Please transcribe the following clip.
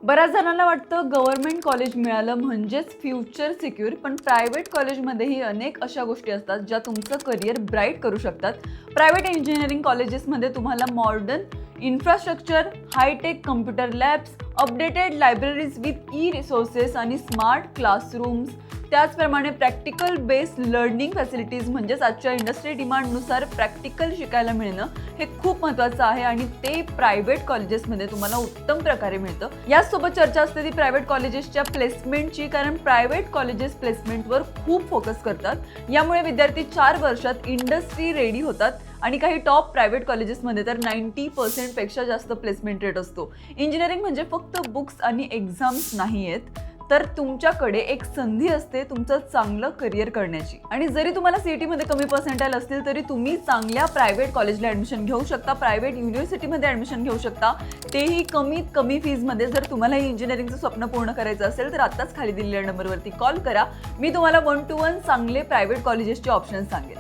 बऱ्याच जणांना वाटतं गव्हर्नमेंट कॉलेज मिळालं म्हणजेच फ्युचर सिक्युअर, पण प्रायव्हेट कॉलेजमध्येही अनेक अशा गोष्टी असतात ज्या तुमचं करिअर ब्राईट करू शकतात. प्रायव्हेट इंजिनिअरिंग कॉलेजेसमध्ये तुम्हाला modern infrastructure, hi-tech computer labs, updated libraries with e-resources आणि स्मार्ट क्लासरूम्स, त्याचप्रमाणे प्रॅक्टिकल बेस्ड लर्निंग फॅसिलिटीज म्हणजेच आजच्या इंडस्ट्री डिमांडनुसार प्रॅक्टिकल शिकायला मिळणं हे खूप महत्त्वाचं आहे आणि ते प्रायव्हेट कॉलेजेसमध्ये तुम्हाला उत्तम प्रकारे मिळतं. याचसोबत चर्चा असते ती प्रायव्हेट कॉलेजेसच्या प्लेसमेंटची, कारण प्रायव्हेट कॉलेजेस प्लेसमेंटवर खूप फोकस करतात. यामुळे विद्यार्थी 4 वर्षात इंडस्ट्री रेडी होतात आणि काही टॉप प्रायव्हेट कॉलेजेसमध्ये तर 90% पेक्षा जास्त प्लेसमेंट रेट असतो. इंजिनिअरिंग म्हणजे फक्त बुक्स आणि एक्झाम्स नाही आहेत, तर तुमच्याकडे एक संधी असते तुमचं चांगलं करिअर करण्याची. आणि जरी तुम्हाला सीईटीमध्ये कमी पर्सेंटाईल असतील तरी तुम्ही चांगल्या प्रायव्हेट कॉलेजला ॲडमिशन घेऊ शकता, प्रायव्हेट युनिव्हर्सिटीमध्ये ॲडमिशन घेऊ शकता, तेही कमीत कमी फीजमध्ये. जर तुम्हाला इंजिनिअरिंगचं स्वप्न पूर्ण करायचं असेल तर आत्ताच खाली दिलेल्या नंबरवरती कॉल करा. मी तुम्हाला 1 to 1 चांगले प्रायव्हेट कॉलेजेसचे ऑप्शन्स सांगेन.